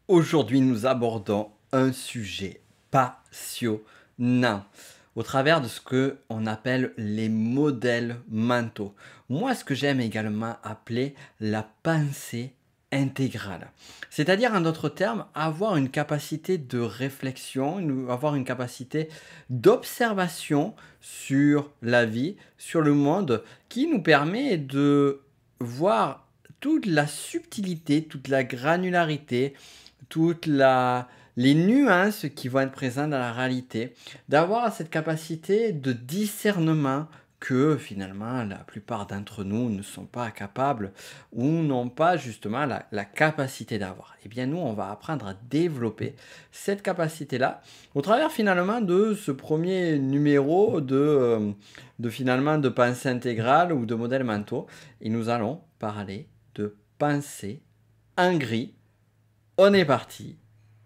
Aujourd'hui, nous abordons un sujet passionnant au travers de ce que on appelle les modèles mentaux. Moi, ce que j'aime également appeler la pensée intégrale. C'est-à-dire, en d'autres termes, avoir une capacité de réflexion, avoir une capacité d'observation sur la vie, sur le monde, qui nous permet de voir toute la subtilité, toute la granularité, toutes les nuances qui vont être présentes dans la réalité, d'avoir cette capacité de discernement que finalement la plupart d'entre nous ne sont pas capables ou n'ont pas justement la capacité d'avoir. Eh bien nous, on va apprendre à développer cette capacité-là au travers finalement de ce premier numéro de finalement de pensée intégrale ou de modèles mentaux. Et nous allons parler de pensée en gris. On est parti.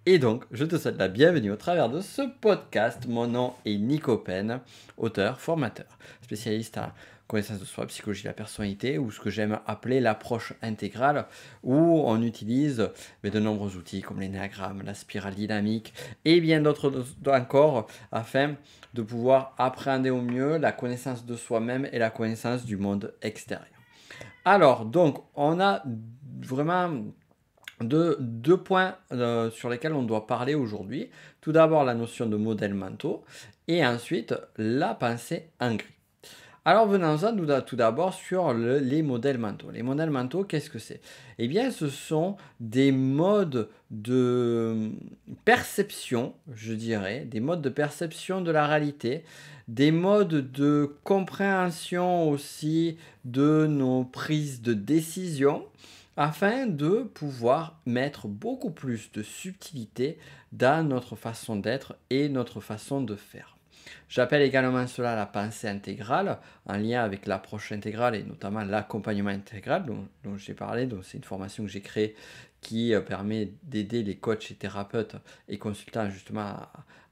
Et donc, je te souhaite la bienvenue au travers de ce podcast. Mon nom est Nico Pen, auteur, formateur, spécialiste en connaissance de soi, psychologie de la personnalité, ou ce que j'aime appeler l'approche intégrale, où on utilise de nombreux outils comme l'énéagramme, la spirale dynamique et bien d'autres encore, afin de pouvoir appréhender au mieux la connaissance de soi-même et la connaissance du monde extérieur. Alors, donc, on a vraiment deux points sur lesquels on doit parler aujourd'hui. Tout d'abord, la notion de modèles mentaux et ensuite la pensée en gris. Alors venons-en tout d'abord sur les modèles mentaux. Les modèles mentaux, qu'est-ce que c'est? Eh bien, ce sont des modes de perception, je dirais, des modes de perception de la réalité, des modes de compréhension aussi de nos prises de décision, afin de pouvoir mettre beaucoup plus de subtilité dans notre façon d'être et notre façon de faire. J'appelle également cela la pensée intégrale, en lien avec l'approche intégrale et notamment l'accompagnement intégral dont j'ai parlé. Donc c'est une formation que j'ai créée qui permet d'aider les coachs et thérapeutes et consultants justement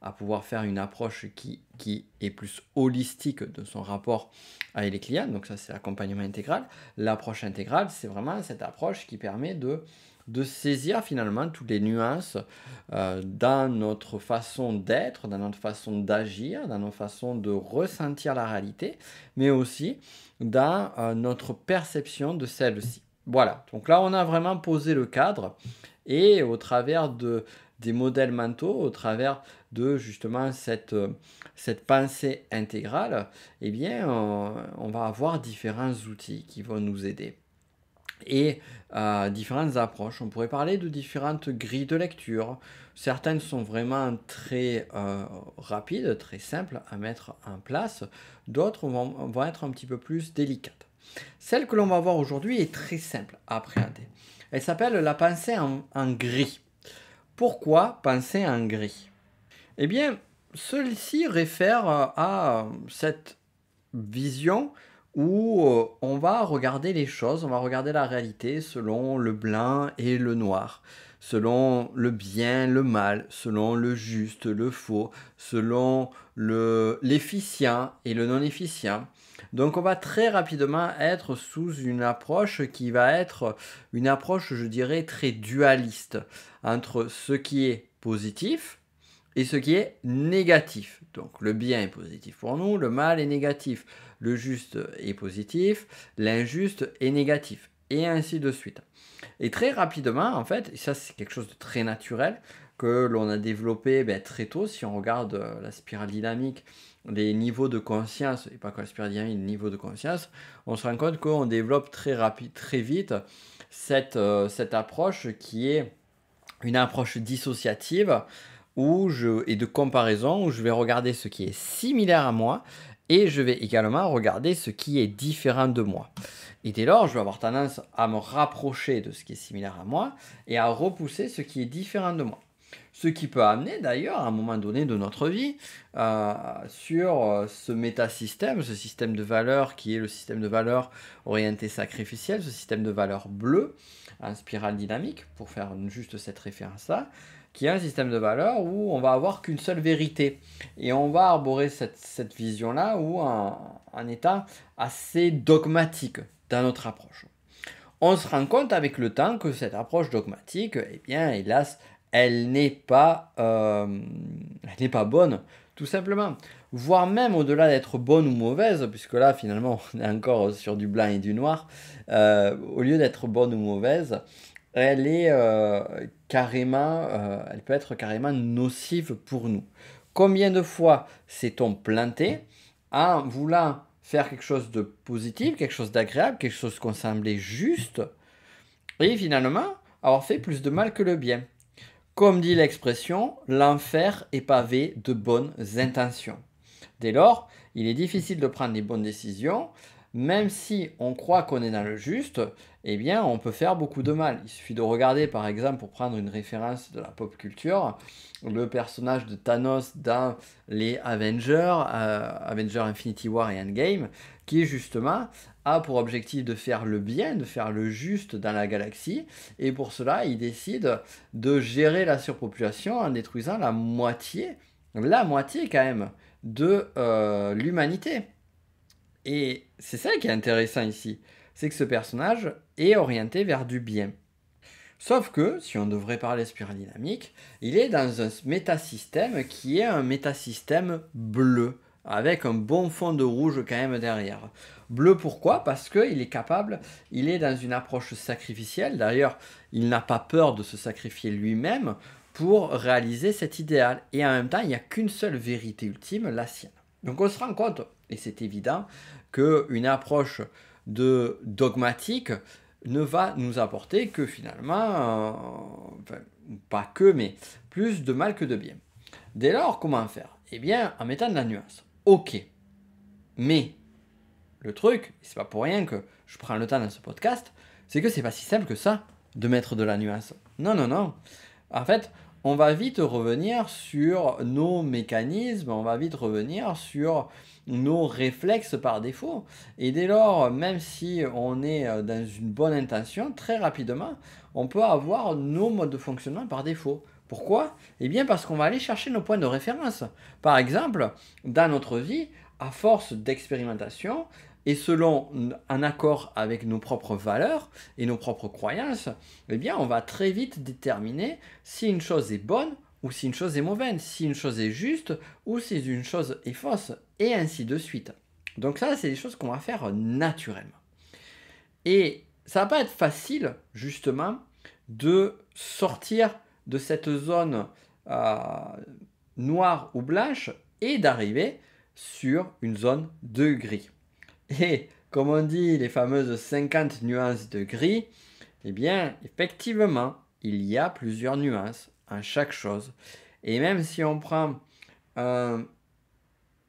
à pouvoir faire une approche qui est plus holistique de son rapport avec les clients. Donc ça, c'est l'accompagnement intégral. L'approche intégrale, c'est vraiment cette approche qui permet de saisir finalement toutes les nuances dans notre façon d'être, dans notre façon d'agir, dans notre façon de ressentir la réalité, mais aussi dans notre perception de celle-ci. Voilà, donc là on a vraiment posé le cadre et au travers des modèles mentaux, au travers de justement cette pensée intégrale, eh bien on va avoir différents outils qui vont nous aider. Et différentes approches. On pourrait parler de différentes grilles de lecture. Certaines sont vraiment très rapides, très simples à mettre en place. D'autres vont être un petit peu plus délicates. Celle que l'on va voir aujourd'hui est très simple à appréhender. Elle s'appelle la pensée en gris. Pourquoi penser en gris? Eh bien, celle-ci réfère à cette vision où on va regarder les choses, on va regarder la réalité selon le blanc et le noir, selon le bien, le mal, selon le juste, le faux, selon l'efficient et le non efficient. Donc on va très rapidement être sous une approche qui va être une approche, je dirais, très dualiste entre ce qui est positif et ce qui est négatif. Donc le bien est positif pour nous, le mal est négatif, le juste est positif, l'injuste est négatif, et ainsi de suite. Et très rapidement, en fait, et ça c'est quelque chose de très naturel, que l'on a développé très tôt, si on regarde la spirale dynamique, les niveaux de conscience, et pas que la spirale dynamique, les niveaux de conscience, on se rend compte qu'on développe très vite cette approche qui est une approche dissociative, et de comparaison, où je vais regarder ce qui est similaire à moi et je vais également regarder ce qui est différent de moi. Et dès lors, je vais avoir tendance à me rapprocher de ce qui est similaire à moi et à repousser ce qui est différent de moi. Ce qui peut amener d'ailleurs à un moment donné de notre vie sur ce métasystème, ce système de valeurs qui est le système de valeurs orienté sacrificiel, ce système de valeurs bleu en spirale dynamique, pour faire juste cette référence-là, qui est un système de valeurs où on va avoir qu'une seule vérité. Et on va arborer cette vision-là ou en étant assez dogmatique dans notre approche. On se rend compte avec le temps que cette approche dogmatique, eh bien, hélas, elle n'est pas bonne, tout simplement. Voire même au-delà d'être bonne ou mauvaise, puisque là finalement on est encore sur du blanc et du noir, au lieu d'être bonne ou mauvaise, elle est elle peut être carrément nocive pour nous. Combien de fois s'est-on planté en voulant faire quelque chose de positif, quelque chose d'agréable, quelque chose qu'on semblait juste, et finalement avoir fait plus de mal que le bien. Comme dit l'expression, l'enfer est pavé de bonnes intentions. Dès lors, il est difficile de prendre les bonnes décisions. Même si on croit qu'on est dans le juste, eh bien, on peut faire beaucoup de mal. Il suffit de regarder, par exemple, pour prendre une référence de la pop culture, le personnage de Thanos dans les Avengers, Avengers Infinity War et Endgame, qui justement a pour objectif de faire le bien, de faire le juste dans la galaxie, et pour cela, il décide de gérer la surpopulation en détruisant la moitié quand même, de l'humanité. Et c'est ça qui est intéressant ici, c'est que ce personnage est orienté vers du bien. Sauf que, si on devrait parler spirale dynamique, il est dans un métasystème qui est un métasystème bleu, avec un bon fond de rouge quand même derrière. Bleu pourquoi? Parce qu'il est capable, il est dans une approche sacrificielle, d'ailleurs il n'a pas peur de se sacrifier lui-même pour réaliser cet idéal. Et en même temps, il n'y a qu'une seule vérité ultime, la sienne. Donc on se rend compte, et c'est évident, qu'une approche dogmatique ne va nous apporter que finalement, enfin, pas que, mais plus de mal que de bien. Dès lors, comment faire? Eh bien, en mettant de la nuance. Ok. Mais, le truc, c'est pas pour rien que je prends le temps dans ce podcast, c'est que c'est pas si simple que ça de mettre de la nuance. Non, non, non. En fait, on va vite revenir sur nos mécanismes, on va vite revenir sur nos réflexes par défaut. Et dès lors, même si on est dans une bonne intention, très rapidement, on peut avoir nos modes de fonctionnement par défaut. Pourquoi? Eh bien parce qu'on va aller chercher nos points de référence. Par exemple, dans notre vie, à force d'expérimentation, et selon un accord avec nos propres valeurs et nos propres croyances, eh bien on va très vite déterminer si une chose est bonne ou si une chose est mauvaise, si une chose est juste ou si une chose est fausse, et ainsi de suite. Donc ça, c'est des choses qu'on va faire naturellement. Et ça va pas être facile, justement, de sortir de cette zone noire ou blanche et d'arriver sur une zone de gris. Et comme on dit les fameuses 50 nuances de gris, eh bien, effectivement, il y a plusieurs nuances en chaque chose. Et même si on prend une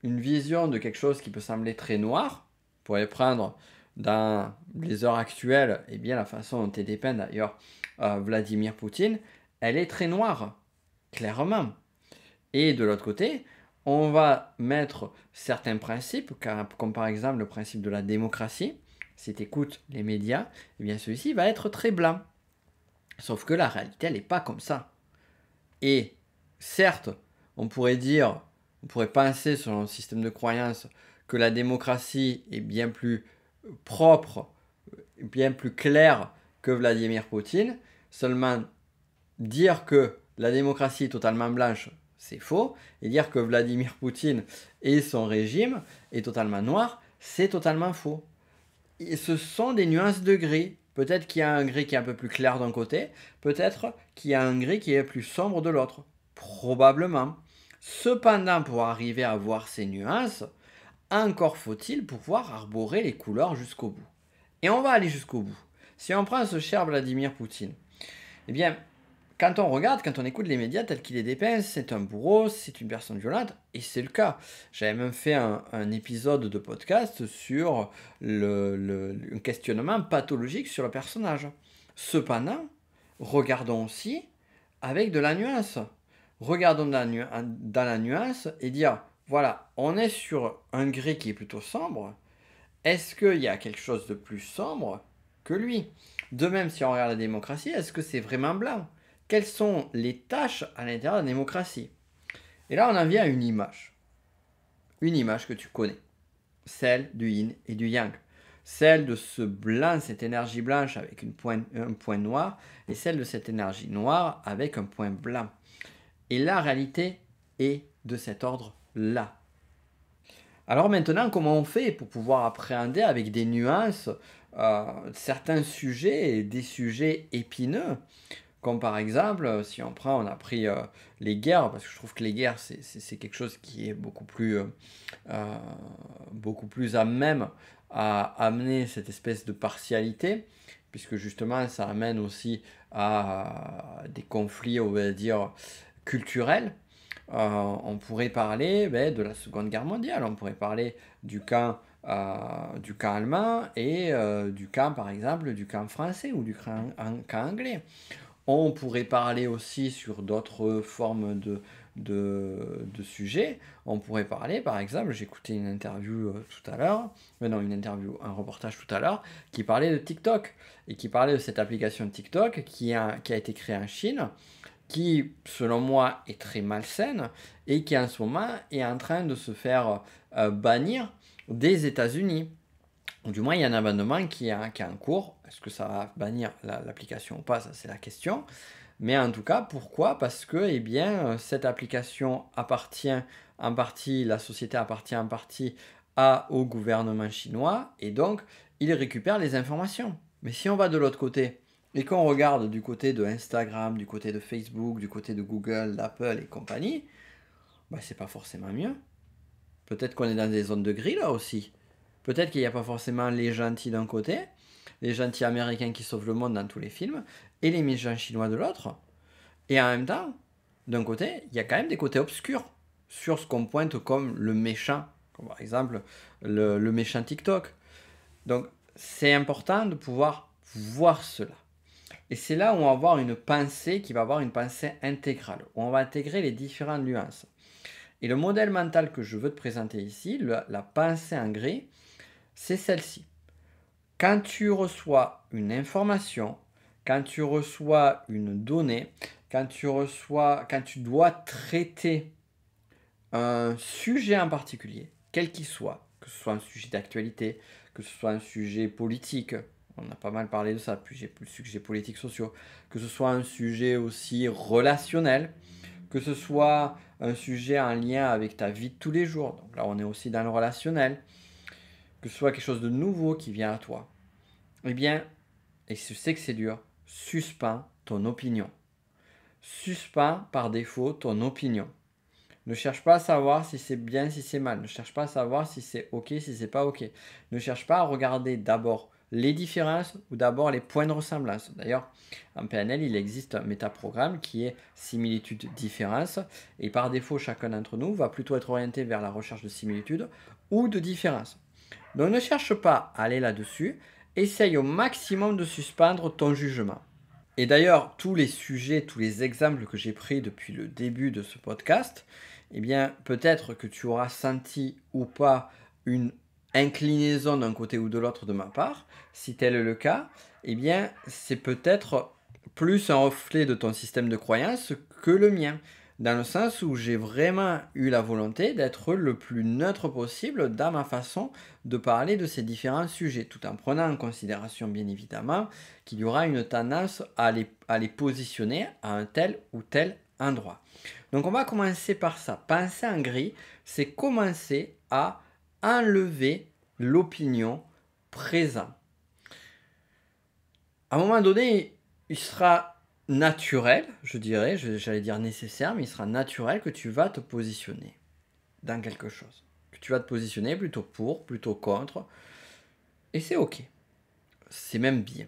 vision de quelque chose qui peut sembler très noir, on pourrait prendre dans les heures actuelles, eh bien, la façon dont est dépeint d'ailleurs Vladimir Poutine, elle est très noire, clairement. Et de l'autre côté, on va mettre certains principes, comme par exemple le principe de la démocratie. Si tu écoutes les médias, eh bien celui-ci va être très blanc. Sauf que la réalité, elle n'est pas comme ça. Et certes, on pourrait penser selon le système de croyance que la démocratie est bien plus propre, bien plus claire que Vladimir Poutine. Seulement, dire que la démocratie est totalement blanche, c'est faux. Et dire que Vladimir Poutine et son régime est totalement noir, c'est totalement faux. Et ce sont des nuances de gris. Peut-être qu'il y a un gris qui est un peu plus clair d'un côté, peut-être qu'il y a un gris qui est plus sombre de l'autre. Probablement. Cependant, pour arriver à voir ces nuances, encore faut-il pouvoir arborer les couleurs jusqu'au bout. Et on va aller jusqu'au bout. Si on prend ce cher Vladimir Poutine, eh bien, quand on regarde, quand on écoute les médias tels qu'il est dépeint, c'est un bourreau, c'est une personne violente, et c'est le cas. J'avais même fait un épisode de podcast sur un questionnement pathologique sur le personnage. Cependant, regardons aussi avec de la nuance. Regardons dans la nuance et dire, voilà, on est sur un gris qui est plutôt sombre. Est-ce qu'il y a quelque chose de plus sombre que lui? De même, si on regarde la démocratie, est-ce que c'est vraiment blanc? Quelles sont les tâches à l'intérieur de la démocratie? Et là, on en vient à une image. Une image que tu connais. Celle du yin et du yang. celle de ce blanc, cette énergie blanche avec un point noir, et celle de cette énergie noire avec un point blanc. Et la réalité est de cet ordre-là. Alors maintenant, comment on fait pour pouvoir appréhender avec des nuances certains sujets et des sujets épineux? Comme par exemple, si on a pris les guerres, parce que je trouve que les guerres, c'est quelque chose qui est beaucoup plus à même à amener cette espèce de partialité, puisque justement, ça amène aussi à des conflits, on va dire, culturels. On pourrait parler de la Seconde Guerre mondiale, on pourrait parler du camp allemand et du camp, par exemple, du camp français ou du camp anglais. On pourrait parler aussi sur d'autres formes de sujets. On pourrait parler, par exemple, j'écoutais une interview tout à l'heure, un reportage tout à l'heure, qui parlait de TikTok et qui parlait de cette application TikTok qui a été créée en Chine, qui, selon moi, est très malsaine et qui, en ce moment, est en train de se faire bannir des États-Unis. Du moins, il y a un amendement qui est en cours. Est-ce que ça va bannir l'application ou pas? Ça, c'est la question. Mais en tout cas, pourquoi? Parce que eh bien, cette application appartient en partie, la société appartient en partie au gouvernement chinois et donc il récupère les informations. Mais si on va de l'autre côté et qu'on regarde du côté de Instagram, du côté de Facebook, du côté de Google, d'Apple et compagnie, c'est pas forcément mieux. Peut-être qu'on est dans des zones de gris là aussi. Peut-être qu'il n'y a pas forcément les gentils d'un côté, les gentils américains qui sauvent le monde dans tous les films, et les méchants chinois de l'autre. Et en même temps, d'un côté, il y a quand même des côtés obscurs sur ce qu'on pointe comme le méchant, comme par exemple le méchant TikTok. Donc c'est important de pouvoir voir cela. Et c'est là où on va avoir une pensée qui va avoir une pensée intégrale, où on va intégrer les différentes nuances. Et le modèle mental que je veux te présenter ici, la pensée en gris, c'est celle-ci. Quand tu reçois une information, quand tu reçois une donnée, quand tu dois traiter un sujet en particulier, quel qu'il soit, que ce soit un sujet d'actualité, que ce soit un sujet politique, on a pas mal parlé de ça, puis j'ai plus sujets politiques sociaux, que ce soit un sujet aussi relationnel, que ce soit un sujet en lien avec ta vie de tous les jours, donc là on est aussi dans le relationnel, que ce soit quelque chose de nouveau qui vient à toi, eh bien, et je sais que c'est dur, suspends ton opinion. Suspends par défaut ton opinion. Ne cherche pas à savoir si c'est bien, si c'est mal. Ne cherche pas à savoir si c'est ok, si c'est pas ok. Ne cherche pas à regarder d'abord les différences ou d'abord les points de ressemblance. D'ailleurs, en PNL, il existe un métaprogramme qui est similitude-différence. Et par défaut, chacun d'entre nous va plutôt être orienté vers la recherche de similitude ou de différence. Donc ne cherche pas à aller là-dessus. Essaye au maximum de suspendre ton jugement. Et d'ailleurs, tous les sujets, tous les exemples que j'ai pris depuis le début de ce podcast, eh bien, peut-être que tu auras senti ou pas une inclinaison d'un côté ou de l'autre de ma part. Si tel est le cas, eh bien, c'est peut-être plus un reflet de ton système de croyance que le mien. Dans le sens où j'ai vraiment eu la volonté d'être le plus neutre possible dans ma façon de parler de ces différents sujets, tout en prenant en considération bien évidemment qu'il y aura une tendance à les positionner à un tel ou tel endroit. Donc on va commencer par ça. Penser en gris, c'est commencer à enlever l'opinion présente. À un moment donné, il sera naturel, je dirais, j'allais dire nécessaire, mais il sera naturel que tu vas te positionner dans quelque chose. Que tu vas te positionner plutôt pour, plutôt contre. Et c'est ok. C'est même bien.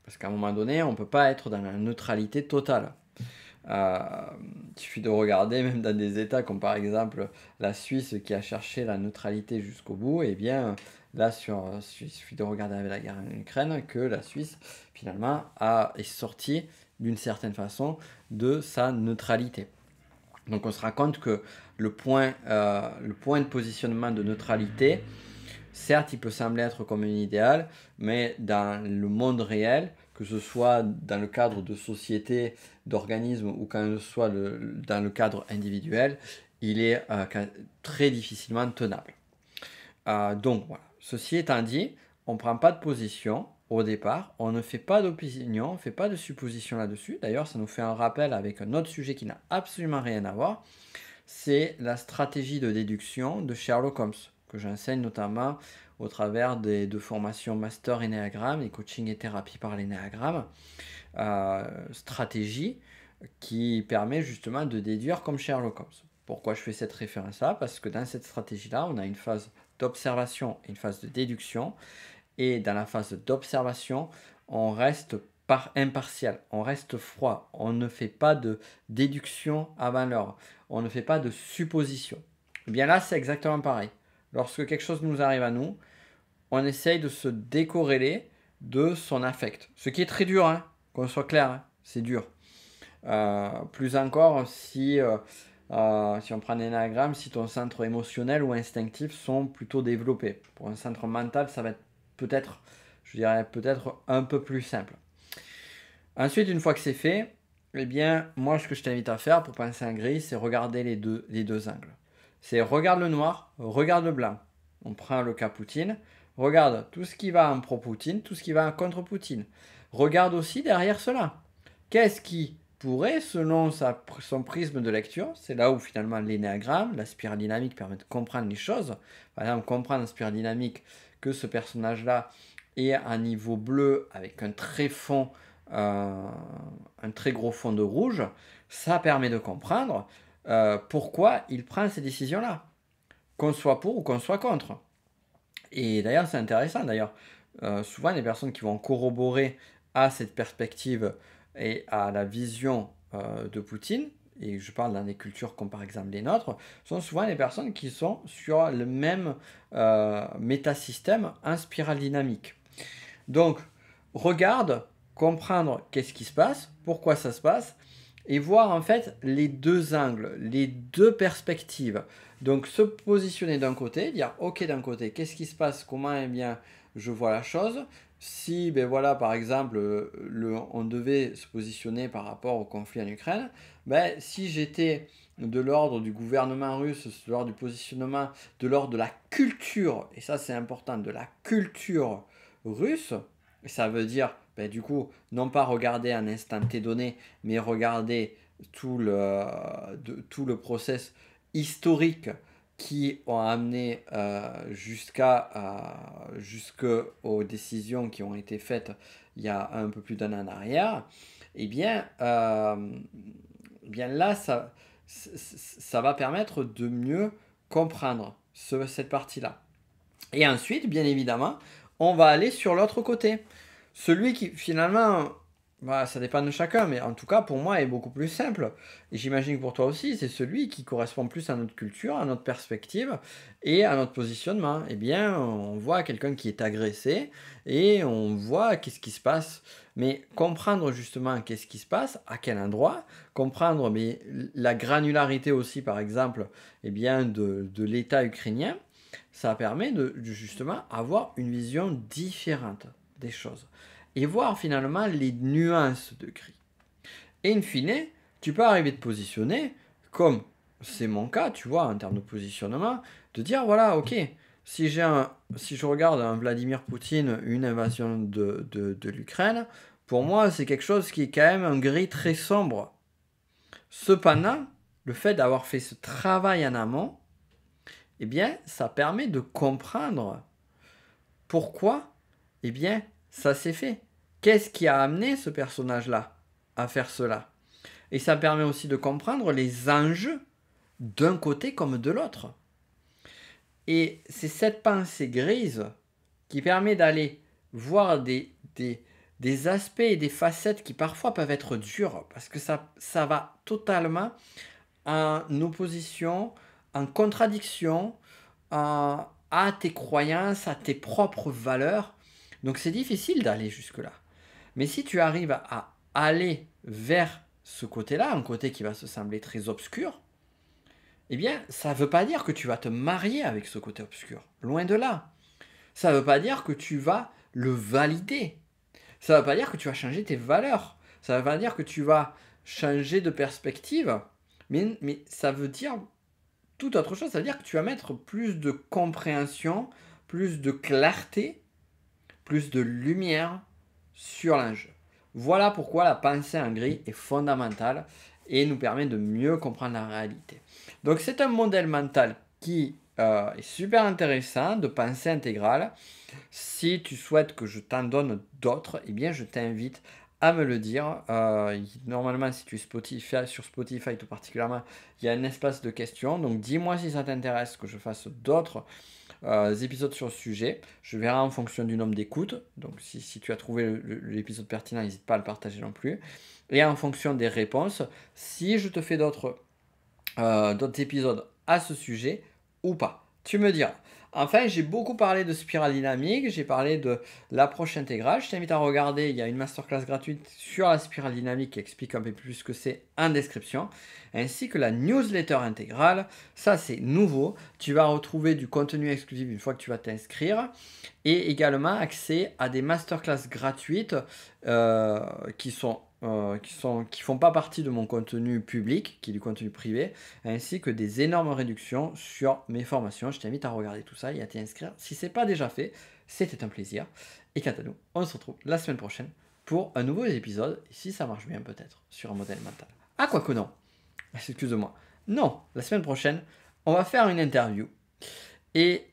Parce qu'à un moment donné, on ne peut pas être dans la neutralité totale. Il suffit de regarder, même dans des États comme par exemple la Suisse qui a cherché la neutralité jusqu'au bout, et bien là, il suffit de regarder avec la guerre en Ukraine que la Suisse finalement est sortie d'une certaine façon de sa neutralité. Donc on se rend compte que le point de positionnement de neutralité, certes, il peut sembler être comme un idéal, mais dans le monde réel, que ce soit dans le cadre de sociétés, d'organismes ou quand ce soit dans le cadre individuel, il est très difficilement tenable. Donc voilà. Ceci étant dit, on ne prend pas de position au départ, on ne fait pas d'opinion, on ne fait pas de supposition là-dessus. D'ailleurs, ça nous fait un rappel avec un autre sujet qui n'a absolument rien à voir. C'est la stratégie de déduction de Sherlock Holmes, que j'enseigne notamment au travers de formations master Ennéagramme et coaching et thérapie par l'Ennéagramme. Stratégie qui permet justement de déduire comme Sherlock Holmes. Pourquoi je fais cette référence-là? Parce que dans cette stratégie-là, on a une phase d'observation et une phase de déduction. Et dans la phase d'observation, on reste impartial, on reste froid, on ne fait pas de déduction avant l'heure, on ne fait pas de supposition. Et bien là, c'est exactement pareil. Lorsque quelque chose nous arrive à nous, on essaye de se décorréler de son affect. Ce qui est très dur, hein, qu'on soit clair, hein, c'est dur. Plus encore si on prend un énagramme, si ton centre émotionnel ou instinctif sont plutôt développés. Pour un centre mental, ça va être peut-être, je dirais peut-être un peu plus simple. Ensuite, une fois que c'est fait, eh bien, moi, ce que je t'invite à faire pour penser en gris, c'est regarder les deux angles. C'est regarde le noir, regarde le blanc. On prend le cas Poutine, regarde tout ce qui va en pro-Poutine, tout ce qui va contre Poutine. Regarde aussi derrière cela. Qu'est-ce qui pourrait, selon son prisme de lecture, c'est là où finalement l'énéagramme, la spirale dynamique permet de comprendre les choses. Par exemple, comprendre en spirale dynamique que ce personnage-là est à un niveau bleu avec un très gros fond de rouge, ça permet de comprendre pourquoi il prend ces décisions-là, qu'on soit pour ou qu'on soit contre. Et d'ailleurs, c'est intéressant, souvent les personnes qui vont corroborer à cette perspective et à la vision de Poutine, et je parle dans des cultures comme par exemple les nôtres, sont souvent les personnes qui sont sur le même métasystème en spirale dynamique. Donc, regarde, comprendre qu'est-ce qui se passe, pourquoi ça se passe, et voir en fait les deux angles, les deux perspectives. Donc, se positionner d'un côté, dire ok d'un côté, qu'est-ce qui se passe, comment eh bien je vois la chose. Si, ben voilà, par exemple, on devait se positionner par rapport au conflit en Ukraine, ben, si j'étais de l'ordre du gouvernement russe, de l'ordre du positionnement, de l'ordre de la culture, et ça c'est important, de la culture russe, ça veut dire, ben, du coup, non pas regarder un instant T donné, mais regarder tout le process historique qui ont amené jusqu'aux décisions qui ont été faites il y a un peu plus d'un an en arrière, eh bien là, ça va permettre de mieux comprendre cette partie-là. Et ensuite, bien évidemment, on va aller sur l'autre côté. Celui qui, finalement, bah, ça dépend de chacun, mais en tout cas, pour moi, est beaucoup plus simple. Et j'imagine que pour toi aussi, c'est celui qui correspond plus à notre culture, à notre perspective et à notre positionnement. Eh bien, on voit quelqu'un qui est agressé et on voit qu'est-ce qui se passe. Mais comprendre justement qu'est-ce qui se passe, à quel endroit, comprendre mais la granularité aussi, par exemple, eh bien, de l'État ukrainien, ça permet de justement avoir une vision différente des choses et voir finalement les nuances de gris. Et in fine, tu peux arriver de positionner, comme c'est mon cas, tu vois, en termes de positionnement, de dire voilà, ok, si je regarde un Vladimir Poutine, une invasion de l'Ukraine, pour moi, c'est quelque chose qui est quand même un gris très sombre. Cependant, le fait d'avoir fait ce travail en amont, eh bien, ça permet de comprendre pourquoi, eh bien, ça s'est fait. Qu'est-ce qui a amené ce personnage-là à faire cela? Et ça permet aussi de comprendre les enjeux d'un côté comme de l'autre. Et c'est cette pensée grise qui permet d'aller voir des aspects et des facettes qui parfois peuvent être dures, parce que ça va totalement en opposition, en contradiction à tes croyances, à tes propres valeurs. Donc c'est difficile d'aller jusque-là. Mais si tu arrives à aller vers ce côté-là, un côté qui va se sembler très obscur, eh bien, ça ne veut pas dire que tu vas te marier avec ce côté obscur. Loin de là. Ça ne veut pas dire que tu vas le valider. Ça ne veut pas dire que tu vas changer tes valeurs. Ça ne veut pas dire que tu vas changer de perspective. Mais ça veut dire tout autre chose. Ça veut dire que tu vas mettre plus de compréhension, plus de clarté plus de lumière sur l'enjeu. Voilà pourquoi la pensée en gris est fondamentale et nous permet de mieux comprendre la réalité. Donc c'est un modèle mental qui est super intéressant de pensée intégrale. Si tu souhaites que je t'en donne d'autres, eh bien je t'invite à me le dire. Normalement, si tu es sur Spotify tout particulièrement, il y a un espace de questions. Donc dis-moi si ça t'intéresse que je fasse d'autres épisodes sur le sujet. Je verrai en fonction du nombre d'écoutes. Donc si tu as trouvé l'épisode pertinent, n'hésite pas à le partager non plus. Et en fonction des réponses, si je te fais d'autres épisodes à ce sujet ou pas. Tu me diras. Enfin, j'ai beaucoup parlé de spirale dynamique, j'ai parlé de l'approche intégrale. Je t'invite à regarder, il y a une masterclass gratuite sur la spirale dynamique qui explique un peu plus ce que c'est en description, ainsi que la newsletter intégrale. Ça, c'est nouveau. Tu vas retrouver du contenu exclusif une fois que tu vas t'inscrire et également accès à des masterclass gratuites qui font pas partie de mon contenu public, qui est du contenu privé, ainsi que des énormes réductions sur mes formations. Je t'invite à regarder tout ça et à t'y inscrire si ce n'est pas déjà fait. C'était un plaisir. Et quant à nous, on se retrouve la semaine prochaine pour un nouveau épisode, si ça marche bien peut-être, sur un modèle mental. Ah, quoique non. Excuse-moi. Non, la semaine prochaine, on va faire une interview et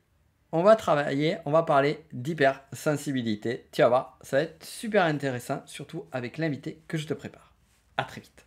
on va parler d'hypersensibilité. Tu vas voir, ça va être super intéressant, surtout avec l'invité que je te prépare. À très vite.